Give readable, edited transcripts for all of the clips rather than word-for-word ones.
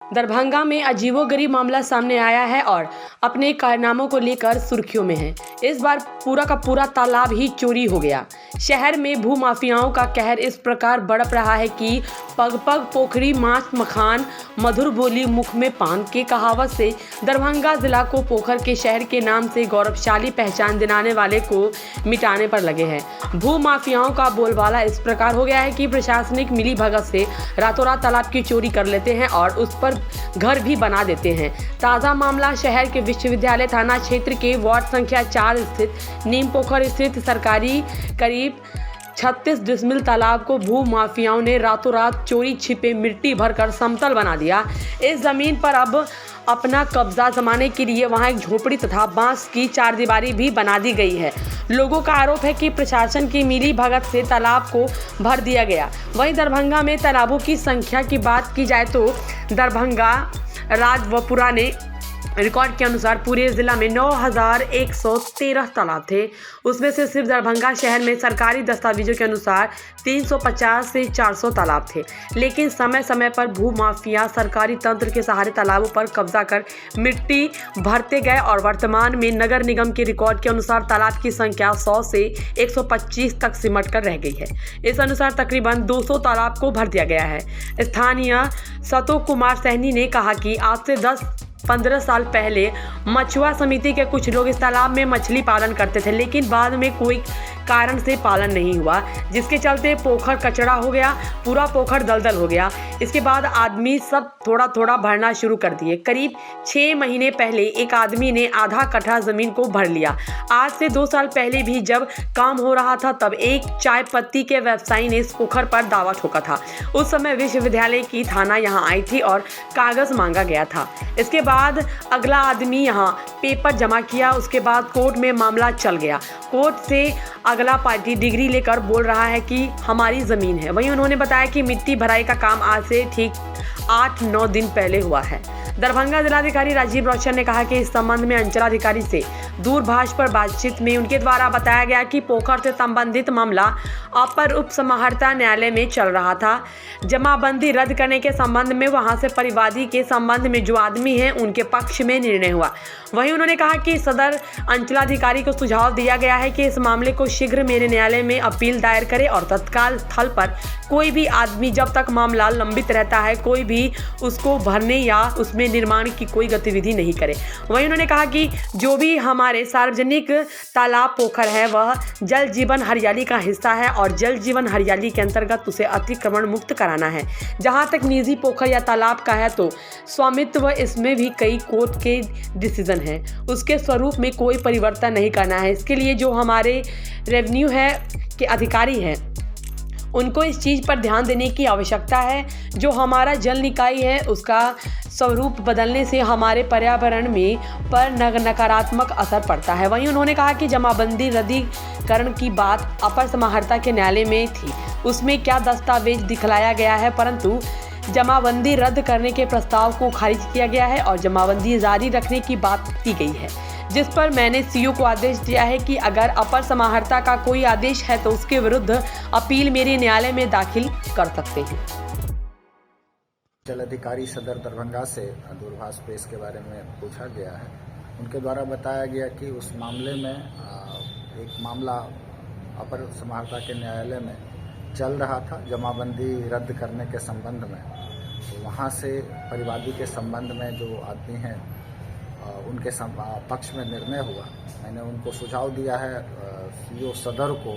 दरभंगा में अजीबोगरीब मामला सामने आया है और अपने कारनामों को लेकर सुर्खियों में है। इस बार पूरा का पूरा तालाब ही चोरी हो गया। शहर में भूमाफियाओं का कहर इस प्रकार बढ़ रहा है कि पग पग पोखरी मांस मखान मधुर बोली मुख में पान के कहावत से दरभंगा जिला को पोखर के शहर के नाम से गौरवशाली पहचान दिलाने वाले को मिटाने पर लगे हैं। भूमाफियाओं का बोलबाला इस प्रकार हो गया है कि प्रशासनिक मिली भगत से रातों रात तालाब की चोरी कर लेते हैं और उस पर घर भी बना देते हैं। ताज़ा मामला शहर के विश्वविद्यालय थाना क्षेत्र के वार्ड संख्या 4 स्थित नीम पोखर स्थित सरकारी करीब 36 डिसमिल तालाब को भू माफियाओं ने रातों रात चोरी छिपे मिट्टी भरकर समतल बना दिया। इस जमीन पर अब अपना कब्जा जमाने के लिए वहां एक झोपड़ी तथा बांस की चारदीवारी भी बना दी गई है। लोगों का आरोप है कि प्रशासन की मिली भगत से तालाब को भर दिया गया। वहीं दरभंगा में तालाबों की संख्या की बात की जाए तो दरभंगा राज व पुराने रिकॉर्ड के अनुसार पूरे जिला में 9113 तालाब थे। उसमें से सिर्फ दरभंगा शहर में सरकारी दस्तावेजों के अनुसार 350 से 400 तालाब थे। लेकिन समय समय पर भूमाफिया सरकारी तंत्र के सहारे तालाबों पर कब्जा कर मिट्टी भरते गए और वर्तमान में नगर निगम के रिकॉर्ड के अनुसार तालाब की संख्या 100 से 125 तक सिमट कर रह गई है। इस अनुसार तकरीबन 200 तालाब को भर दिया गया है। स्थानीय सतो कुमार सहनी ने कहा कि आज से 10-15 साल पहले मछुआ समिति के कुछ लोग इस तालाब में मछली पालन करते थे, लेकिन बाद में कोई कारण से पालन नहीं हुआ, जिसके चलते पोखर कचरा हो गया, पूरा पोखर दलदल हो गया। इसके बाद आदमी सब थोड़ा थोड़ा भरना शुरू कर दिए। करीब 6 महीने पहले एक आदमी ने आधा कट्ठा जमीन को भर लिया। आज से 2 साल पहले भी जब काम हो रहा था तब एक चाय पत्ती के व्यवसायी ने इस पोखर पर दावा ठोका था। उस समय विश्वविद्यालय की थाना यहाँ आई थी और कागज मांगा गया था। इसके बाद अगला आदमी यहाँ पेपर जमा किया। उसके बाद कोर्ट में मामला चल गया। कोर्ट से अगला पार्टी डिग्री लेकर बोल रहा है कि हमारी ज़मीन है। वहीं उन्होंने बताया कि मिट्टी भराई का काम आज से ठीक 8-9 दिन पहले हुआ है। दरभंगा जिलाधिकारी राजीव रौशन ने कहा कि इस संबंध में अंचलाधिकारी से दूरभाष पर बातचीत में उनके द्वारा बताया गया कि पोखर से संबंधित मामला अपर उप समाहर्ता न्यायालय में चल रहा था। जमाबंदी रद्द करने के संबंध में वहां से परिवादी के संबंध में जो आदमी हैं उनके पक्ष में निर्णय हुआ। वहीं उन्होंने कहा कि सदर अंचलाधिकारी को सुझाव दिया गया है कि इस मामले को शीघ्र मेरे न्यायालय में अपील दायर करे और तत्काल स्थल पर कोई भी आदमी जब तक मामला लंबित रहता है कोई भी उसको भरने या उसमें निर्माण की कोई गतिविधि नहीं करे। वहीं उन्होंने कहा कि जो भी हमारे सार्वजनिक तालाब पोखर है वह जल जीवन हरियाली का हिस्सा है और जल जीवन हरियाली के अंतर्गत उसे अतिक्रमण मुक्त कराना है। जहां तक निजी पोखर या तालाब का है तो स्वामित्व इसमें भी कई कोर्ट के डिसीजन है, उसके स्वरूप में कोई परिवर्तन नहीं करना है। इसके लिए जो हमारे रेवेन्यू है के अधिकारी हैं उनको इस चीज़ पर ध्यान देने की आवश्यकता है। जो हमारा जल निकाय है उसका स्वरूप बदलने से हमारे पर्यावरण में पर नकारात्मक असर पड़ता है। वहीं उन्होंने कहा कि जमाबंदी रद्दीकरण की बात अपर समाहर्ता के न्यायालय में थी, उसमें क्या दस्तावेज दिखलाया गया है, परंतु जमाबंदी रद्द करने के प्रस्ताव को खारिज किया गया है और जमाबंदी जारी रखने की बात की गई है, जिस पर मैंने सीओ को आदेश दिया है कि अगर अपर समाहर्ता का कोई आदेश है तो उसके विरुद्ध अपील मेरे न्यायालय में दाखिल कर सकते हैं। जल अधिकारी सदर दरभंगा से दूरभाष पे इसके बारे में पूछा गया है। उनके द्वारा बताया गया कि उस मामले में एक मामला अपर समाहर्ता के न्यायालय में चल रहा था जमाबंदी रद्द करने के संबंध में। तो वहाँ से परिवादी के संबंध में जो आदमी हैं उनके पक्ष में निर्णय हुआ। मैंने उनको सुझाव दिया है सीओ सदर को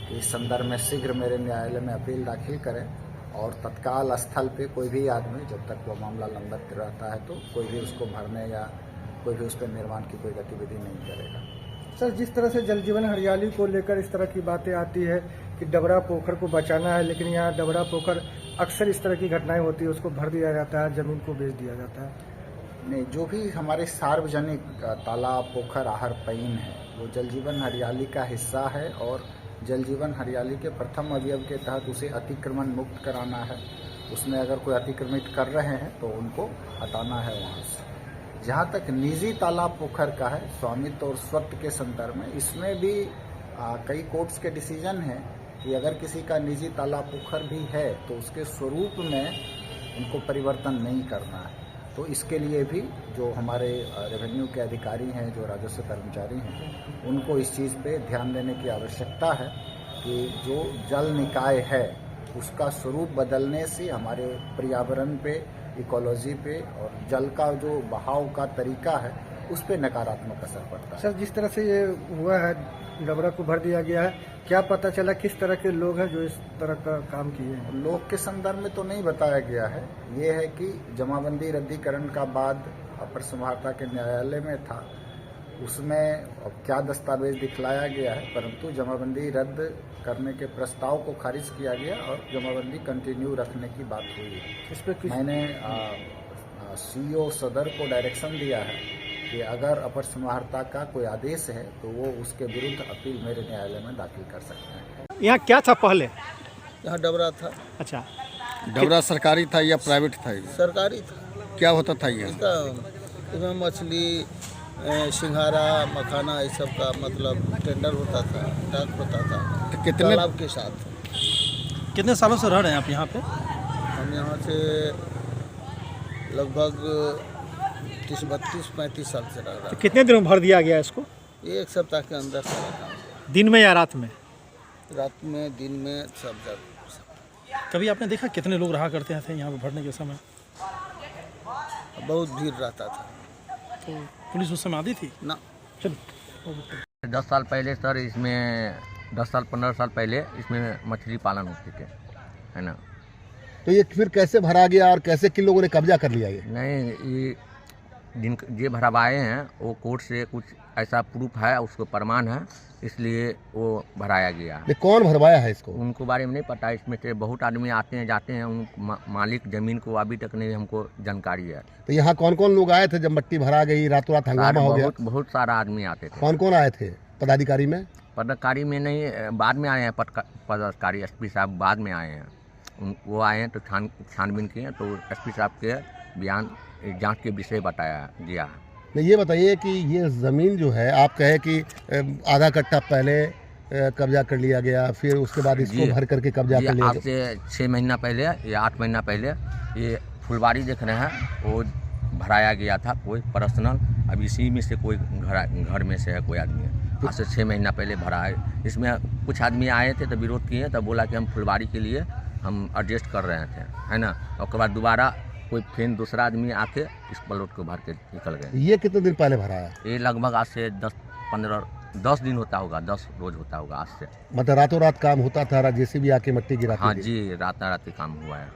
कि इस संदर्भ में शीघ्र मेरे न्यायालय में अपील दाखिल करें और तत्काल स्थल पे कोई भी आदमी जब तक वो मामला लंबित रहता है तो कोई भी उसको भरने या कोई भी उस पर निर्माण की कोई गतिविधि नहीं करेगा। सर, जिस तरह से जल जीवन हरियाली को लेकर इस तरह की बातें आती है कि डबरा पोखर को बचाना है, लेकिन यहाँ डबरा पोखर अक्सर इस तरह की घटनाएं होती है, उसको भर दिया जाता है, जमीन को बेच दिया जाता है। नहीं, जो भी हमारे सार्वजनिक तालाब पोखर आहर पईन है वो जल जीवन हरियाली का हिस्सा है और जल जीवन हरियाली के प्रथम अवयव के तहत उसे अतिक्रमण मुक्त कराना है। उसमें अगर कोई अतिक्रमित कर रहे हैं तो उनको हटाना है वहाँ से। जहाँ तक निजी तालाब पोखर का है स्वामित्व और स्वत्व के संदर्भ में, इसमें भी कई कोर्ट्स के डिसीजन हैं कि अगर किसी का निजी तालाब पोखर भी है तो उसके स्वरूप में उनको परिवर्तन नहीं करना है। तो इसके लिए भी जो हमारे रेवेन्यू के अधिकारी हैं, जो राजस्व कर्मचारी हैं, उनको इस चीज़ पे ध्यान देने की आवश्यकता है कि जो जल निकाय है उसका स्वरूप बदलने से हमारे पर्यावरण पे, इकोलॉजी पे और जल का जो बहाव का तरीका है उस पे नकारात्मक असर पड़ता है। सर, जिस तरह से ये हुआ है, डबरा को भर दिया गया है, क्या पता चला किस तरह के लोग हैं जो इस तरह का काम किए हैं? लोग के संदर्भ में तो नहीं बताया गया है। ये है कि जमाबंदी रद्दीकरण का बाद अपर समाहर्ता के न्यायालय में था, उसमें अब क्या दस्तावेज दिखलाया गया है, परंतु जमाबंदी रद्द करने के प्रस्ताव को खारिज किया गया और जमाबंदी कंटिन्यू रखने की बात हुई है। इस पे मैंने सीईओ सदर को डायरेक्शन दिया है कि अगर अपर समाहर्ता का कोई आदेश है तो वो उसके विरुद्ध अपील मेरे न्यायालय में दाखिल कर सकते हैं। यहाँ क्या था पहले? यहाँ डबरा था। अच्छा, डबरा सरकारी था या प्राइवेट था? सरकारी था। क्या होता था ये? इसमें मछली, सिंघारा, मखाना, इस सब का मतलब टेंडर होता था, डाक होता था। तो कितने तालाब के साथ। कितने सालों से रह रहे हैं आप यहाँ पे? हम यहाँ से लगभग 32-35 साल से रह रहा तो कितने दिन में भर दिया गया इसको? है। एक सप्ताह के अंदर सारा काम, दिन में या रात में? रात में, दिन में, सब जगह। कभी आपने देखा कितने लोग रहा करते थे यहाँ पे भरने के समय? बहुत भीड़ रहता था। तो पुलिस उस समय आती थी ना, चलो। 10 साल पहले सर, इसमें 10 साल 15 साल पहले इसमें मछली पालन होते थे, है ना। तो ये फिर कैसे भरा गया और कैसे किन लोगों ने कब्जा कर लिया ये? नहीं, ये भरवाए हैं वो कोर्ट से कुछ ऐसा प्रूफ है, उसको प्रमाण है, इसलिए वो भराया गया। ये कौन भरवाया है इसको? उनको बारे में नहीं पता। इसमें से बहुत आदमी आते हैं जाते हैं, उन मालिक ज़मीन को अभी तक नहीं हमको जानकारी है। तो यहाँ कौन कौन लोग आए थे जब मट्टी भरा गई, रातों रात हंगामा हो गया? बहुत सारा आदमी आते थे। कौन कौन आए थे पदाधिकारी में? पदाधिकारी में नहीं, बाद में आए हैं पदाधिकारी। एसपी साहब बाद में आए हैं। वो आए हैं तो छानबीन किए, तो एसपी साहब के बयान जांच के विषय बताया गया। नहीं, ये बताइए कि ये ज़मीन जो है, आप कहे कि आधा कट्टा पहले कब्जा कर लिया गया, फिर उसके बाद इसको भर करके कब्जा कर लिया आज से 6 महीना पहले या 8 महीना पहले ये फुलवारी देख रहे हैं, वो भराया गया था कोई पर्सनल। अब इसी में से कोई घर में से है कोई आदमी, आज से 6 महीना पहले भरा है। इसमें कुछ आदमी आए थे तो विरोध किए, तब बोला कि हम फुलवारी के लिए हम एडजस्ट कर रहे थे, है ना। और उसके बाद दोबारा कोई फिर दूसरा आदमी आके इस प्लॉट को भर के निकल गए। ये कितने दिन पहले भरा है? ये लगभग आज से 10 दिन होता होगा, 10 रोज होता होगा आज से। मतलब रातों रात काम होता था, जेसीबी आके मट्टी गिराती हाँ थी? जी, रात रात काम हुआ है।